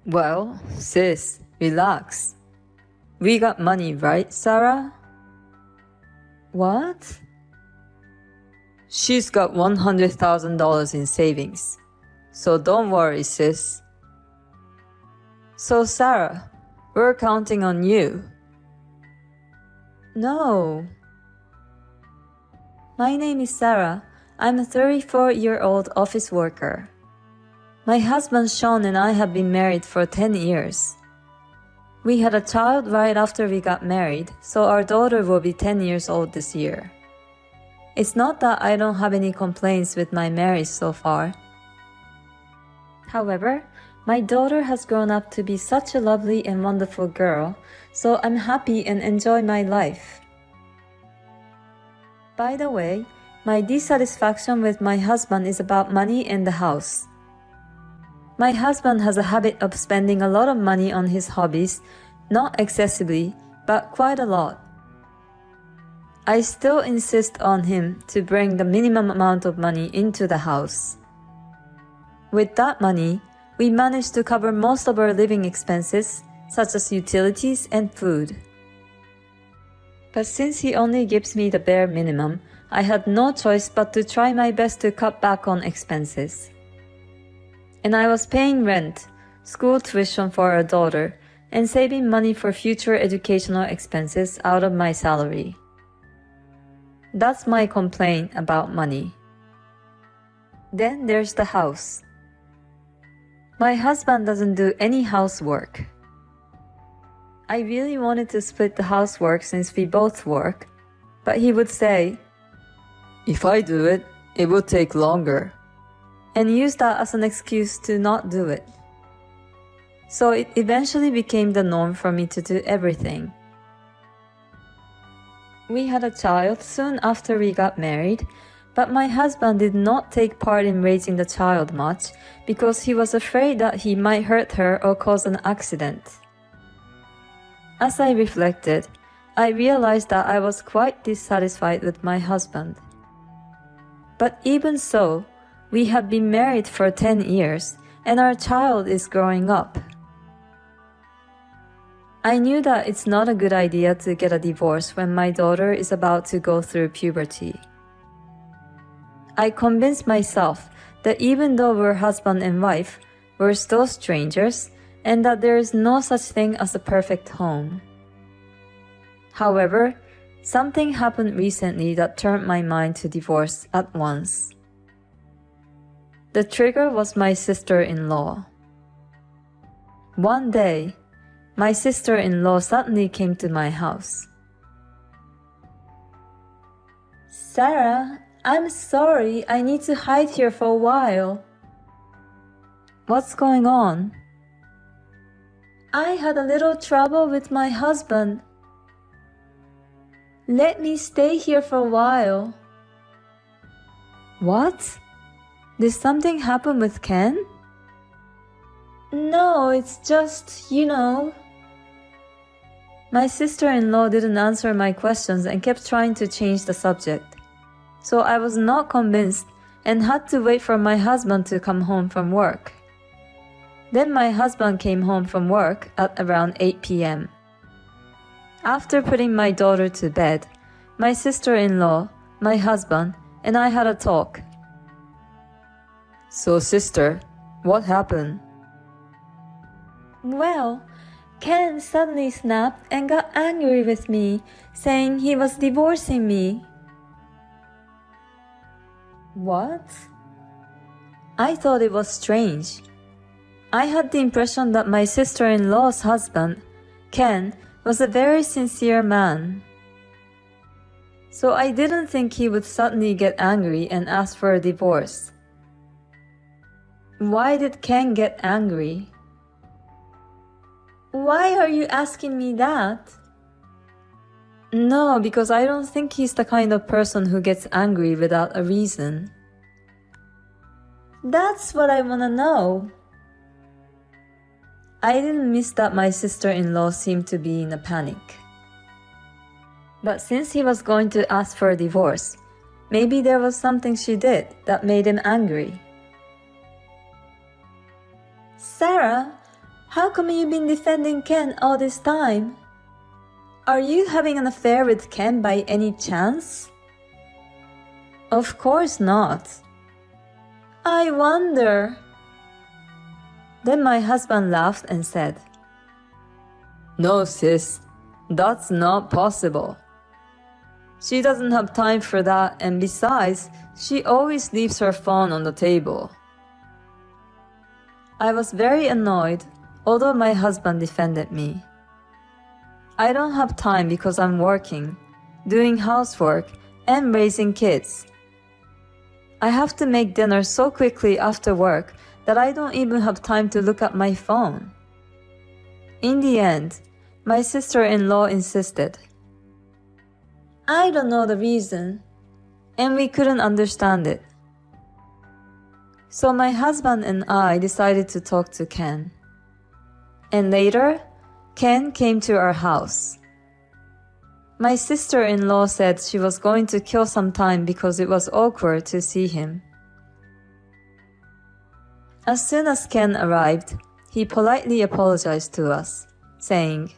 Well, sis, relax. We got money, right, Sarah? What? She's got $100,000 in savings. So don't worry, sis. So, Sarah, we're counting on you. No. My name is Sarah. I'm a 34-year-old office worker. My husband Sean and I have been married for 10 years. We had a child right after we got married, so our daughter will be 10 years old this year. It's not that I don't have any complaints with my marriage so far. However, my daughter has grown up to be such a lovely and wonderful girl, so I'm happy and enjoy my life. By the way, my dissatisfaction with my husband is about money and the house. My husband has a habit of spending a lot of money on his hobbies, not excessively, but quite a lot. I still insist on him to bring the minimum amount of money into the house. With that money, we manage to cover most of our living expenses, such as utilities and food. But since he only gives me the bare minimum, I had no choice but to try my best to cut back on expenses. And I was paying rent, school tuition for our daughter, and saving money for future educational expenses out of my salary. That's my complaint about money. Then there's the house. My husband doesn't do any housework. I really wanted to split the housework since we both work, but he would say, "If I do it, it will take longer," and use that as an excuse to not do it. So it eventually became the norm for me to do everything. We had a child soon after we got married, but my husband did not take part in raising the child much because he was afraid that he might hurt her or cause an accident. As I reflected, I realized that I was quite dissatisfied with my husband. But even so, we have been married for 10 years, and our child is growing up. I knew that it's not a good idea to get a divorce when my daughter is about to go through puberty. I convinced myself that even though we're husband and wife, we're still strangers, and that there is no such thing as a perfect home. However, something happened recently that turned my mind to divorce at once. The trigger was my sister-in-law. One day, my sister-in-law suddenly came to my house. "Sarah, I'm sorry, I need to hide here for a while." "What's going on?" "I had a little trouble with my husband. Let me stay here for a while." "What? Did something happen with Ken?" "No, it's just, My sister-in-law didn't answer my questions and kept trying to change the subject. So I was not convinced and had to wait for my husband to come home from work. Then my husband came home from work at around 8 p.m. After putting my daughter to bed, my sister-in-law, my husband, and I had a talk. "So, sister, what happened?" "Well, Ken suddenly snapped and got angry with me, saying he was divorcing me." "What?" I thought it was strange. I had the impression that my sister-in-law's husband, Ken, was a very sincere man. So I didn't think he would suddenly get angry and ask for a divorce. Why did Ken get angry? "Why are you asking me that?" "No, because I don't think he's the kind of person who gets angry without a reason." "That's what I wanna know." I didn't miss that my sister-in-law seemed to be in a panic. But since he was going to ask for a divorce, maybe there was something she did that made him angry. "Sarah, How come you've been defending Ken all this time? Are you having an affair with Ken by any chance? Of course not. I wonder. Then my husband laughed and said, No, sis, that's not possible. She doesn't have time for that, and besides, she always leaves her phone on the table. I was very annoyed, although my husband defended me. I don't have time because I'm working, doing housework, and raising kids. I have to make dinner so quickly after work that I don't even have time to look at my phone. In the end, my sister-in-law insisted. I don't know the reason. And we couldn't understand it. So my husband and I decided to talk to Ken. And later, Ken came to our house. My sister-in-law said she was going to kill some time because it was awkward to see him. As soon as Ken arrived, he politely apologized to us, saying,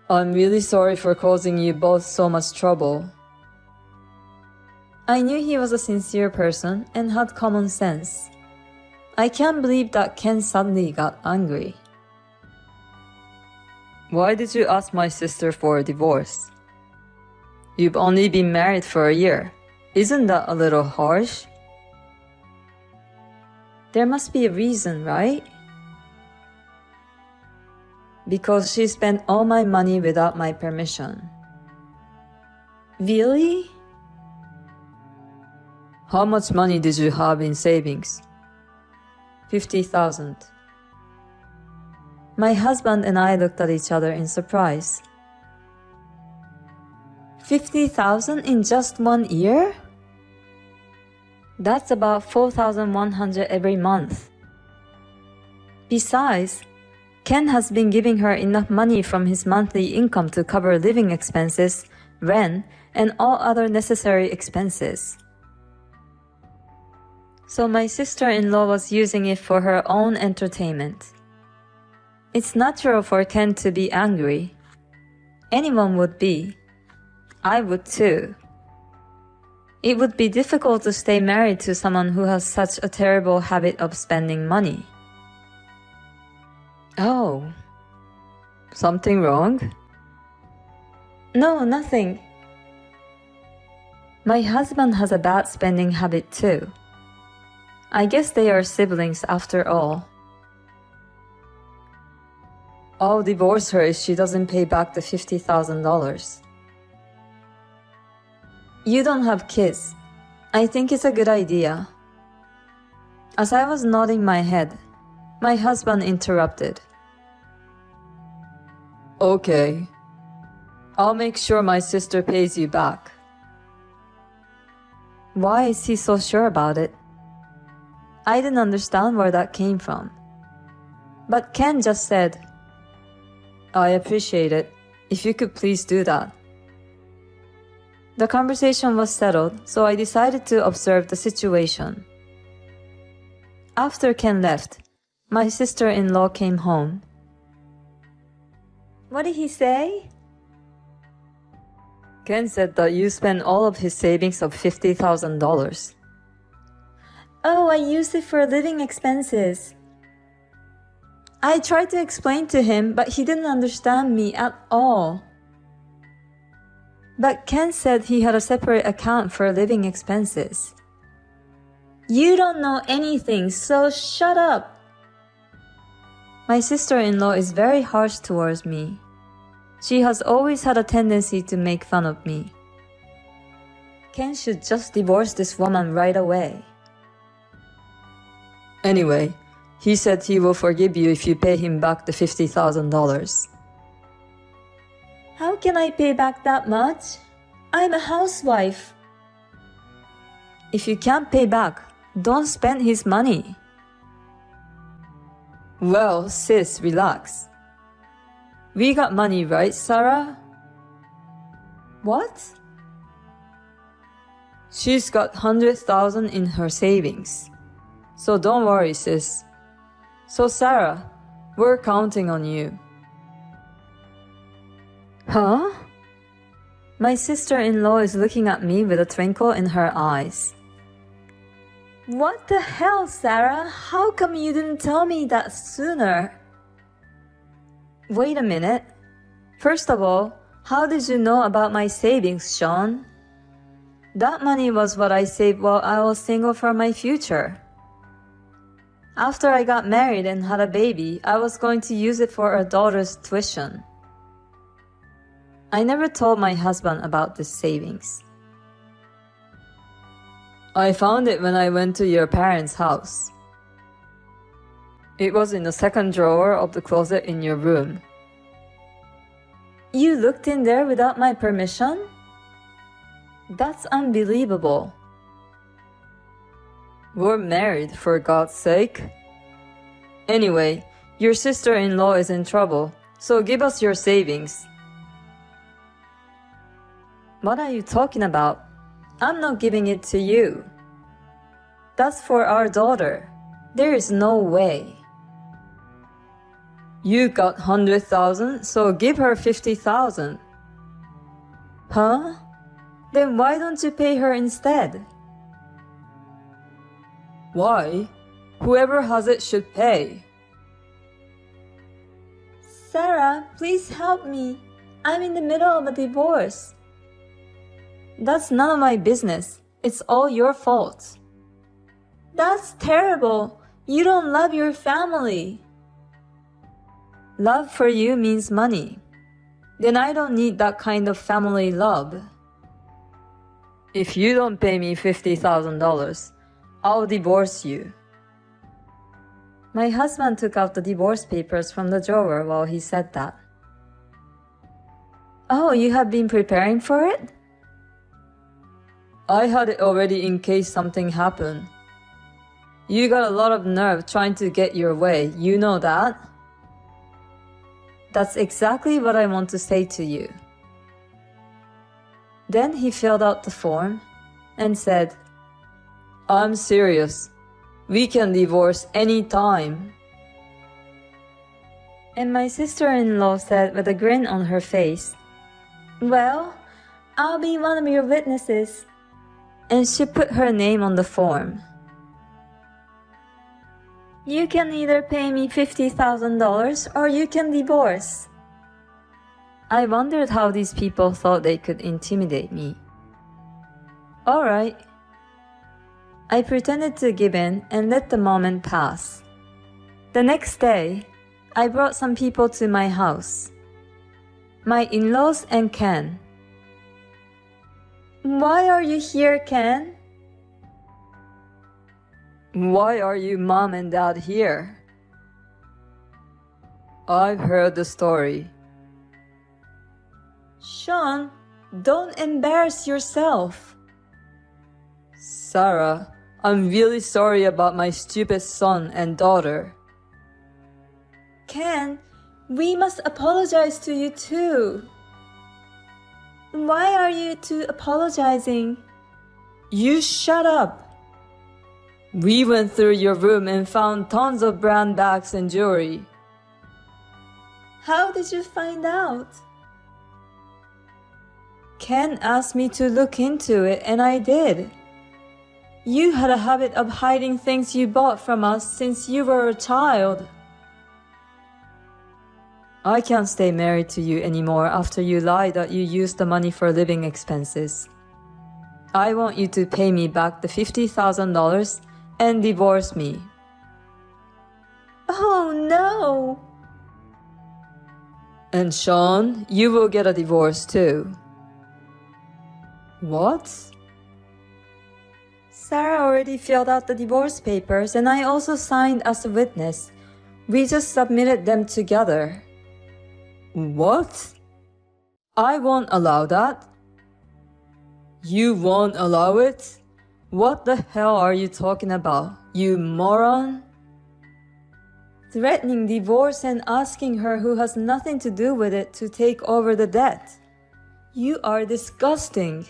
I'm really sorry for causing you both so much trouble. I knew he was a sincere person and had common sense. I can't believe that Ken suddenly got angry. Why did you ask my sister for a divorce? You've only been married for a year. Isn't that a little harsh? There must be a reason, right? Because she spent all my money without my permission. Really? How much money did you have in savings? 50,000. My husband and I looked at each other in surprise. 50,000 in just 1 year? That's about 4,100 every month. Besides, Ken has been giving her enough money from his monthly income to cover living expenses, rent, and all other necessary expenses. So my sister-in-law was using it for her own entertainment. It's natural for Ken to be angry. Anyone would be. I would too. It would be difficult to stay married to someone who has such a terrible habit of spending money. Oh. Something wrong? No, nothing. My husband has a bad spending habit too. I guess they are siblings after all. I'll divorce her if she doesn't pay back the $50,000. You don't have kids. I think it's a good idea. As I was nodding my head, my husband interrupted. Okay. I'll make sure my sister pays you back. Why is he so sure about it? I didn't understand where that came from. But Ken just said, I appreciate it. If you could please do that. The conversation was settled, so I decided to observe the situation. After Ken left, my sister-in-law came home. What did he say? Ken said that you spent all of his savings of $50,000. Oh, I used it for living expenses. I tried to explain to him, but he didn't understand me at all. But Ken said he had a separate account for living expenses. You don't know anything, so shut up. My sister-in-law is very harsh towards me. She has always had a tendency to make fun of me. Ken should just divorce this woman right away. Anyway, he said he will forgive you if you pay him back the $50,000. How can I pay back that much? I'm a housewife. If you can't pay back, don't spend his money. Well, sis, relax. We got money, right, Sarah? What? She's got 100,000 in her savings. So don't worry, sis. So Sarah, We're counting on you. Huh? My sister-in-law is looking at me with a twinkle in her eyes. What the hell, Sarah? How come you didn't tell me that sooner? Wait a minute. First of all, how did you know about my savings, Sean? That money was what I saved while I was single for my future. After I got married and had a baby, I was going to use it for our daughter's tuition. I never told my husband about this savings. I found it when I went to your parents' house. It was in the second drawer of the closet in your room. You looked in there without my permission? That's unbelievable. We're married, for God's sake. Anyway, your sister-in-law is in trouble, so give us your savings. What are you talking about? I'm not giving it to you. That's for our daughter. There is no way. You got 100,000, so give her 50,000. Huh? Then why don't you pay her instead? Why? Whoever has it should pay. Sarah, please help me. I'm in the middle of a divorce. That's none of my business. It's all your fault. That's terrible. You don't love your family. Love for you means money. Then I don't need that kind of family love. If you don't pay me $50,000, I'll divorce you. My husband took out the divorce papers from the drawer while he said that. Oh, you have been preparing for it? I had it already in case something happened. You got a lot of nerve trying to get your way, you know that? That's exactly what I want to say to you. Then he filled out the form and said, I'm serious. We can divorce any time. And my sister-in-law said with a grin on her face, Well, I'll be one of your witnesses. And she put her name on the form. You can either pay me $50,000 or you can divorce. I wondered how these people thought they could intimidate me. All right. I pretended to give in and let the moment pass. The next day, I brought some people to my house. My in-laws and Ken. Why are you here, Ken? Why are you mom and dad here? I've heard the story. Sean, don't embarrass yourself. Sarah, I'm really sorry about my stupid son and daughter. Ken, we must apologize to you too. Why are you two apologizing? You shut up. We went through your room and found tons of brand bags and jewelry. How did you find out? Ken asked me to look into it and I did. You had a habit of hiding things you bought from us since you were a child. I can't stay married to you anymore after you lied that you used the money for living expenses. I want you to pay me back the $50,000 and divorce me. Oh no! And Sean, you will get a divorce too. What? Sarah already filled out the divorce papers and I also signed as a witness. We just submitted them together. What? I won't allow that. You won't allow it? What the hell are you talking about, you moron? Threatening divorce and asking her who has nothing to do with it to take over the debt. You are disgusting.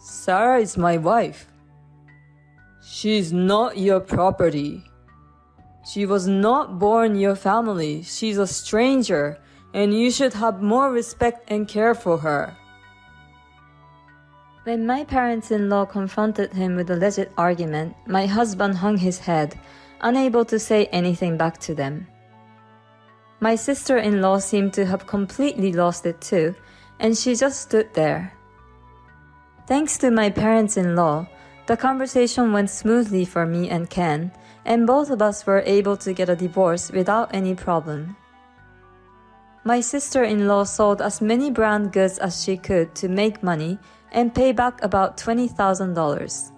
Sarah is my wife. She's not your property. She was not born in your family. She's a stranger, and you should have more respect and care for her. When my parents-in-law confronted him with a legit argument, my husband hung his head, unable to say anything back to them. My sister-in-law seemed to have completely lost it too, and she just stood there. Thanks to my parents-in-law, the conversation went smoothly for me and Ken, and both of us were able to get a divorce without any problem. My sister-in-law sold as many brand goods as she could to make money and pay back about $20,000.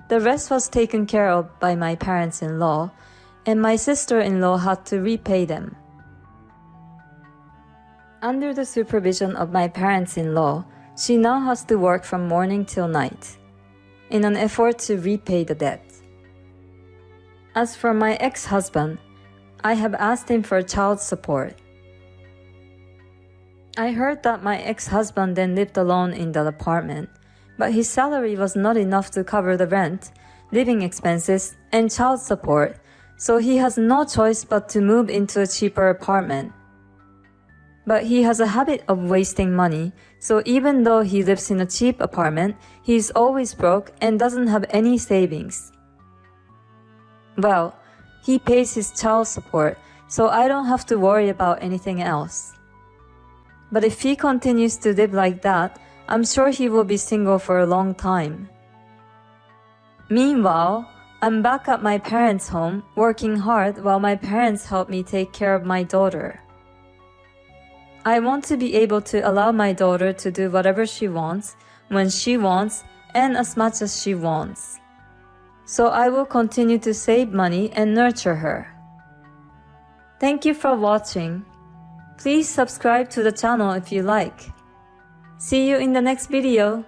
The rest was taken care of by my parents-in-law, and my sister-in-law had to repay them. Under the supervision of my parents-in-law, she now has to work from morning till night, in an effort to repay the debt. As for my ex-husband, I have asked him for child support. I heard that my ex-husband then lived alone in the apartment, but his salary was not enough to cover the rent, living expenses, and child support, so he has no choice but to move into a cheaper apartment. But he has a habit of wasting money, so even though he lives in a cheap apartment, he is always broke and doesn't have any savings. Well, he pays his child support, so I don't have to worry about anything else. But if he continues to live like that, I'm sure he will be single for a long time. Meanwhile, I'm back at my parents' home, working hard while my parents help me take care of my daughter. I want to be able to allow my daughter to do whatever she wants, when she wants, and as much as she wants. So I will continue to save money and nurture her. Thank you for watching. Please subscribe to the channel if you like. See you in the next video.